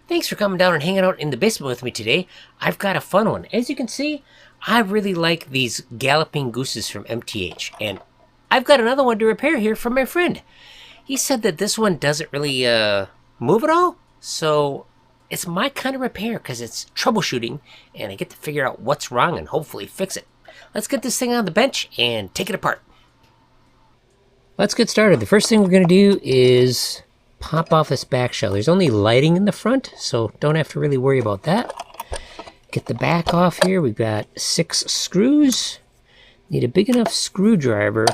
Thanks for coming down and hanging out in the basement with me today. I've got a fun one. As you can see, I really like these Galloping Gooses from MTH, and I've got another one to repair here from my friend. He said that this one doesn't really move at all, so it's my kind of repair because it's troubleshooting, and I get to figure out what's wrong and hopefully fix it. Let's get this thing on the bench and take it apart. Let's get started. The first thing we're going to do is pop off this back shell. There's only lighting in the front, so don't have to really worry about that. Get the back off here. We've got 6 screws. Need a big enough screwdriver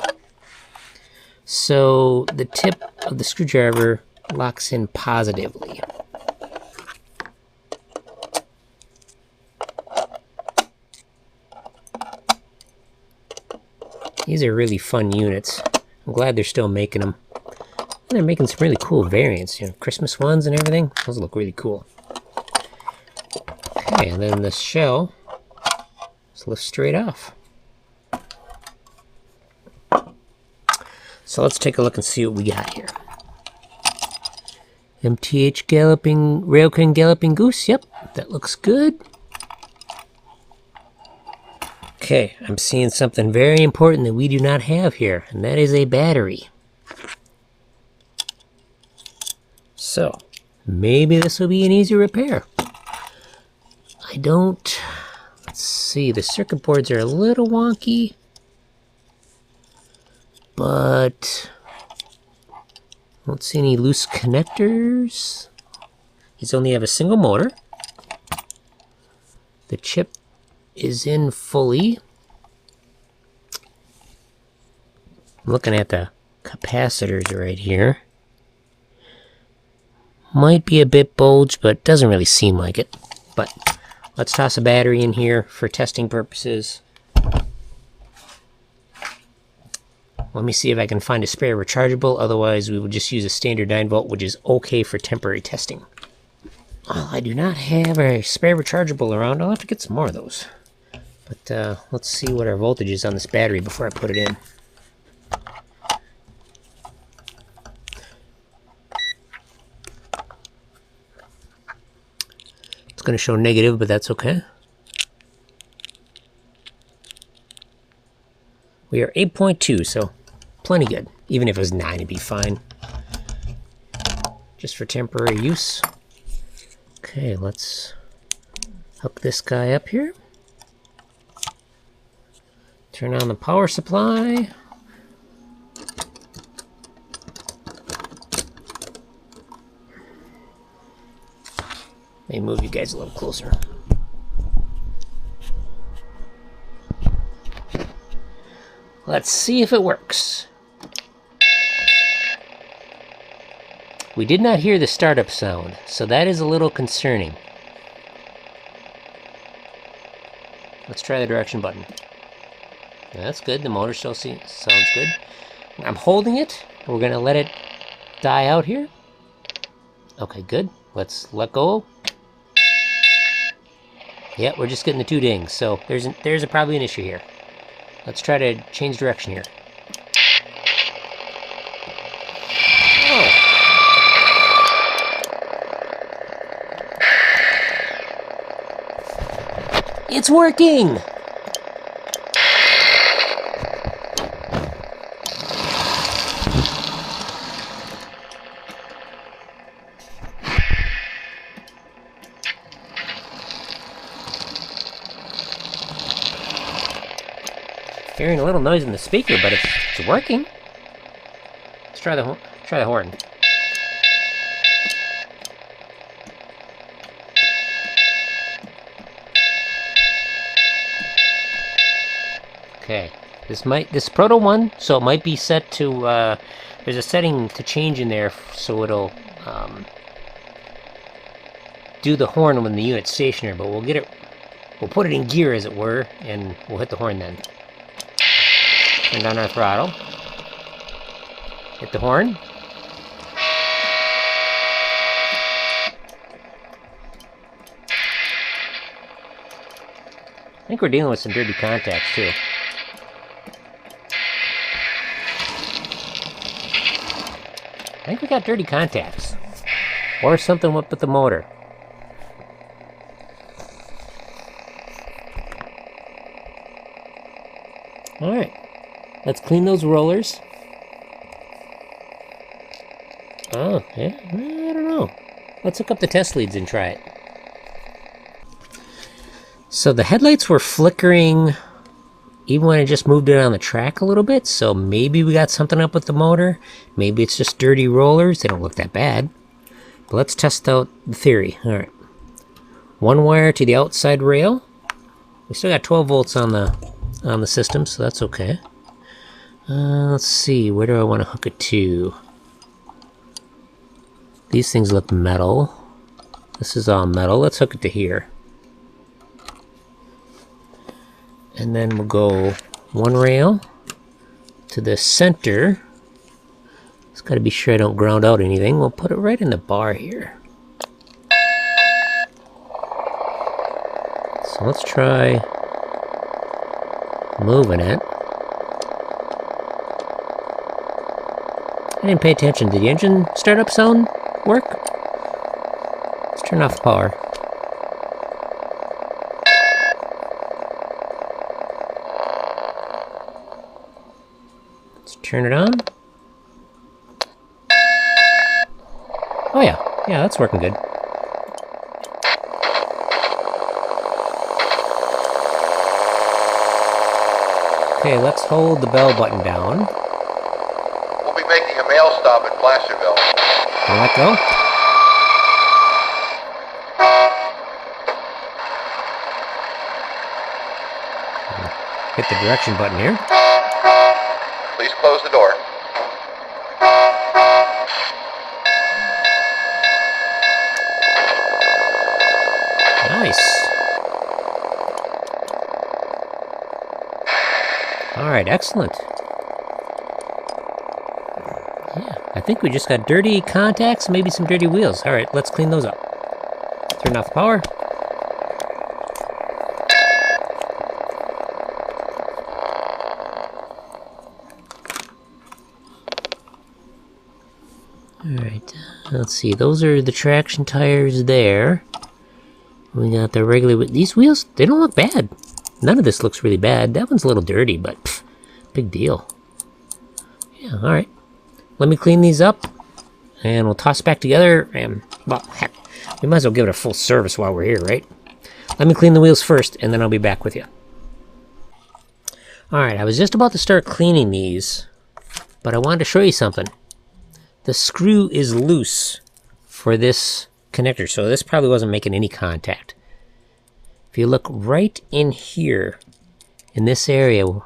so the tip of the screwdriver locks in positively. These are really fun units. I'm glad they're still making them. And they're making some really cool variants, you know, Christmas ones and everything. Those look really cool. Okay, and then the shell just lifts straight off. So let's take a look and see what we got here. MTH Railkin Galloping Goose. Yep, that looks good. Okay, I'm seeing something very important that we do not have here, and that is a battery. So, maybe this will be an easy repair. Let's see, the circuit boards are a little wonky, but I don't see any loose connectors. These only have a single motor. The chip is in fully. I'm looking at the capacitors right here. Might be a bit bulged, but doesn't really seem like it. But let's toss a battery in here for testing purposes. Let me see if I can find a spare rechargeable. Otherwise, we will just use a standard 9-volt, which is okay for temporary testing. Well, I do not have a spare rechargeable around. I'll have to get some more of those. But let's see what our voltage is on this battery before I put it in. It's going to show negative, but that's okay. We are 8.2, so plenty good. Even if it was 9, it'd be fine. Just for temporary use. Okay, let's hook this guy up here. Turn on the power supply. Let me move you guys a little closer. Let's see if it works. We did not hear the startup sound, so that is a little concerning. Let's try the direction button. That's good. The motor still sounds good. I'm holding it. We're going to let it die out here. Okay, good. Let's let go. Yeah, we're just getting the 2 dings, so there's probably an issue here. Let's try to change direction here. Oh. It's working! Hearing a little noise in the speaker, but it's working. Let's try the horn. Okay, this proto one, so it might be set to. There's a setting to change in there, so it'll do the horn when the unit's stationary. But we'll put it in gear, as it were, and we'll hit the horn then. Turn down our throttle. Hit the horn. I think we're dealing with some dirty contacts too. I think we got dirty contacts. Or something with the motor. Alright, let's clean those rollers. Oh, yeah, I don't know. Let's hook up the test leads and try it. So the headlights were flickering even when I just moved it on the track a little bit, so maybe we got something up with the motor. Maybe it's just dirty rollers. They don't look that bad. But let's test out the theory. Alright. One wire to the outside rail. We still got 12 volts on the system, so that's okay. Let's see, where do I want to hook it to? These things look metal. This is all metal. Let's hook it to here. And then we'll go one rail to the center. Just got to be sure I don't ground out anything. We'll put it right in the bar here. So let's try moving it. I didn't pay attention. Did the engine startup sound work? Let's turn off the power. Let's turn it on. Oh yeah, that's working good. Okay, let's hold the bell button down. We'll be making a mail stop at Placerville. Can I let go? Hit the direction button here. Please close the door. Nice. Alright, excellent. Yeah, I think we just got dirty contacts, maybe some dirty wheels. Alright, let's clean those up. Turn off the power. Alright, let's see. Those are the traction tires there. We got the regular... These wheels, they don't look bad. None of this looks really bad. That one's a little dirty, but pff, big deal. Yeah, alright. Let me clean these up, and we'll toss back together, and, well, heck, we might as well give it a full service while we're here, right? Let me clean the wheels first, and then I'll be back with you. Alright, I was just about to start cleaning these, but I wanted to show you something. The screw is loose for this connector, so this probably wasn't making any contact. If you look right in here, in this area, you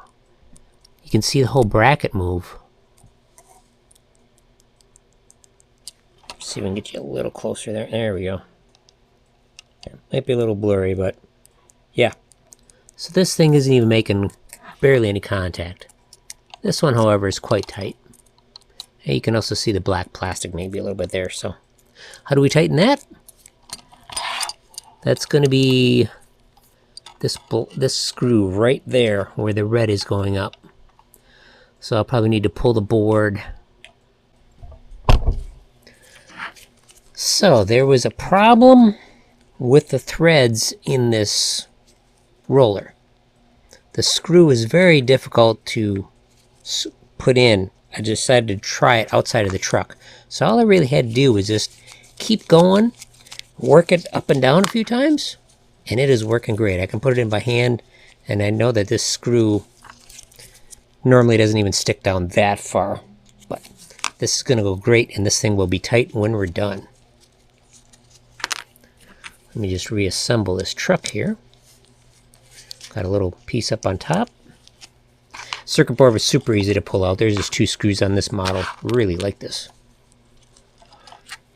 can see the whole bracket move. See if we can get you a little closer there. There we go. Might be a little blurry, but yeah. So this thing isn't even making barely any contact. This one, however, is quite tight. And you can also see the black plastic maybe a little bit there. So how do we tighten that? That's going to be this screw right there where the red is going up. So I'll probably need to pull the board. So there was a problem with the threads in this roller. The screw is very difficult to put in. I decided to try it outside of the truck. So all I really had to do was just keep going, work it up and down a few times, and it is working great. I can put it in by hand, and I know that this screw normally doesn't even stick down that far. But this is going to go great, and this thing will be tight when we're done. Let me just reassemble this truck here. Got a little piece up on top. Circuit board was super easy to pull out. There's just 2 screws on this model. Really like this.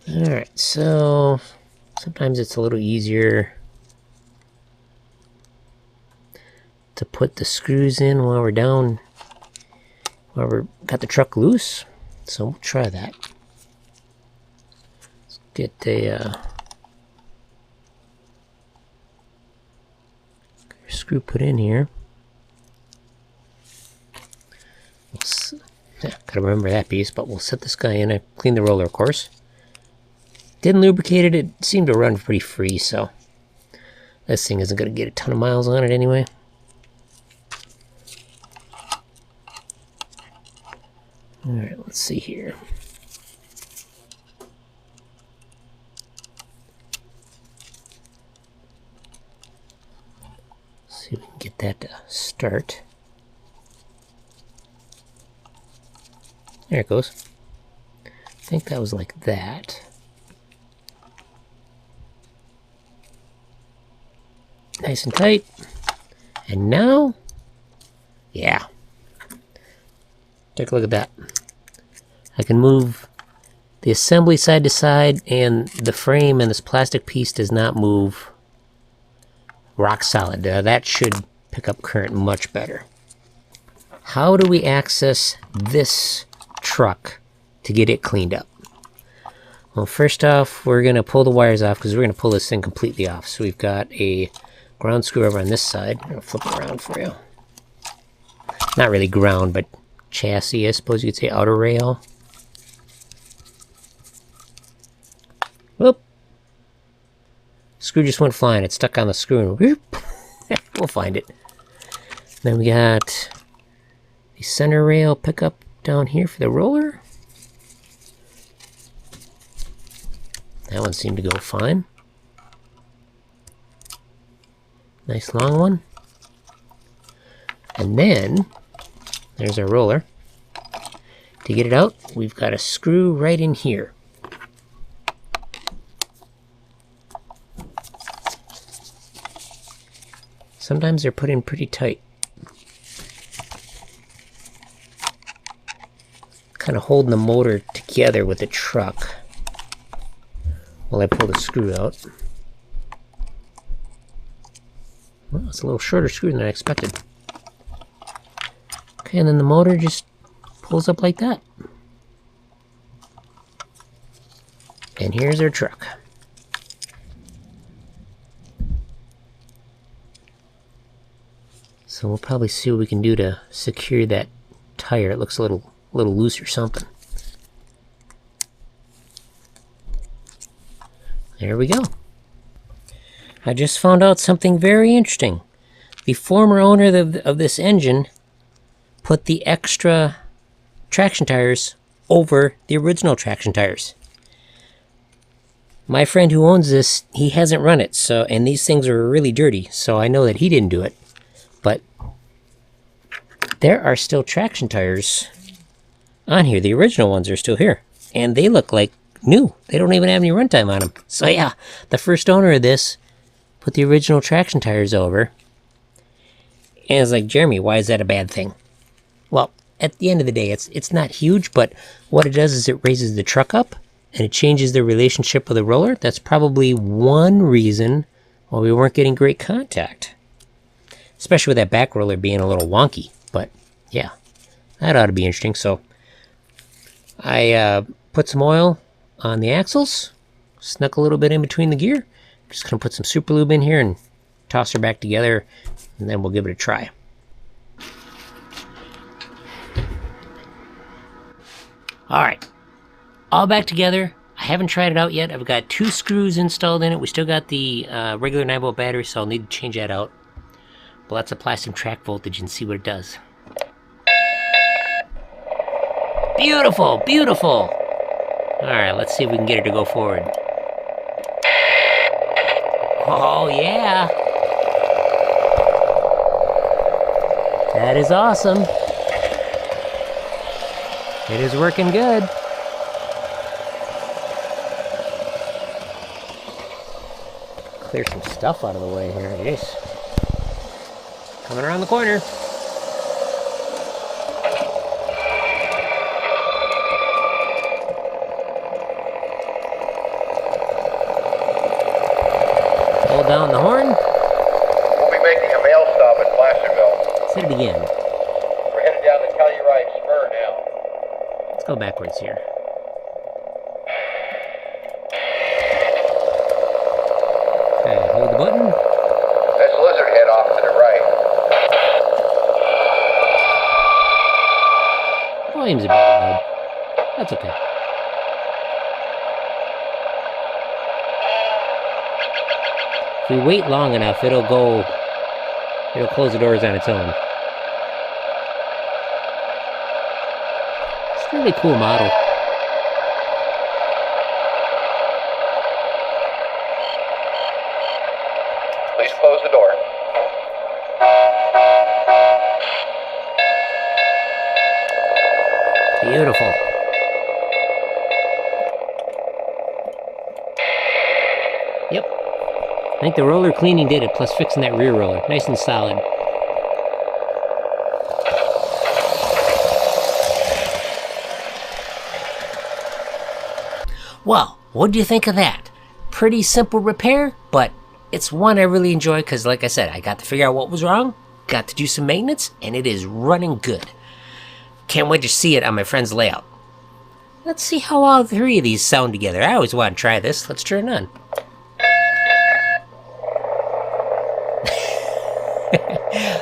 Alright, so sometimes it's a little easier to put the screws in while we're down, while we've got the truck loose. So we'll try that. Let's get a screw put in here. Gotta remember that piece, but we'll set this guy in. I cleaned the roller, of course. Didn't lubricate it. It seemed to run pretty free, so this thing isn't going to get a ton of miles on it anyway. Alright, let's see here. See if we can get that to start. There it goes. I think that was like that. Nice and tight. And now, yeah. Take a look at that. I can move the assembly side to side, and the frame and this plastic piece does not move. Rock solid. That should pick up current much better. How do we access this truck to get it cleaned up? Well, first off, we're going to pull the wires off because we're going to pull this thing completely off. So we've got a ground screw over on this side. I'm going to flip it around for you. Not really ground, but chassis, I suppose you could say, outer rail. Whoop. Screw just went flying. It's stuck on the screw and whoop. We'll find it. Then we got the center rail pickup down here for the roller. That one seemed to go fine. Nice long one. And then there's our roller. To get it out, we've got a screw right in here. Sometimes they're put in pretty tight. Kind of holding the motor together with the truck while I pull the screw out. Well, it's a little shorter screw than I expected. Okay, and then the motor just pulls up like that. And here's our truck. So we'll probably see what we can do to secure that tire. It looks a little loose or something. There we go. I just found out something very interesting. The former owner of this engine put the extra traction tires over the original traction tires. My friend who owns this, he hasn't run it, so, and these things are really dirty, so I know that he didn't do it. But there are still traction tires on here. The original ones are still here, and they look like new. They don't even have any runtime on them. So yeah, the first owner of this put the original traction tires over. And it's like, Jeremy, why is that a bad thing? Well, at the end of the day, it's not huge, but what it does is it raises the truck up, and it changes the relationship with the roller. That's probably one reason why we weren't getting great contact. Especially with that back roller being a little wonky. But yeah, that ought to be interesting. So I put some oil on the axles, snuck a little bit in between the gear. Just gonna put some super lube in here and toss her back together, and then we'll give it a try. Alright, all back together. I haven't tried it out yet. I've got 2 screws installed in it. We still got the regular 9-volt battery, so I'll need to change that out. But let's apply some track voltage and see what it does. Beautiful, beautiful! Alright, let's see if we can get her to go forward. Oh yeah! That is awesome! It is working good. Clear some stuff out of the way here, jeez. Coming around the corner. Hold down the horn. We'll be making a mail stop at Placerville. Say it again. We're headed down the Telluride Spur now. Let's go backwards here. Okay, hold the button. That's Lizard Head off to the right. Volume's a bit loud. That's okay. If we wait long enough, it'll close the doors on its own. Screw Really cool model. Please close the door. Beautiful. Yep. I think the roller cleaning did it, plus fixing that rear roller. Nice and solid. Well, what do you think of that? Pretty simple repair, but it's one I really enjoy because, like I said, I got to figure out what was wrong, got to do some maintenance, and it is running good. Can't wait to see it on my friend's layout. Let's see how all three of these sound together. I always want to try this. Let's turn it on.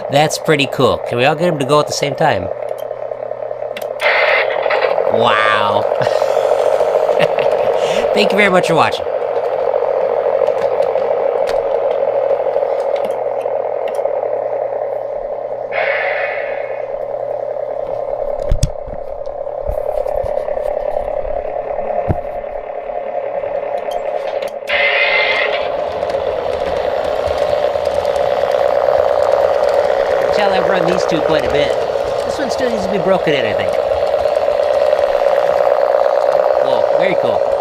That's pretty cool. Can we all get them to go at the same time? Wow. Thank you very much for watching. I've run these two quite a bit. This one still needs to be broken in, I think. Whoa, very cool.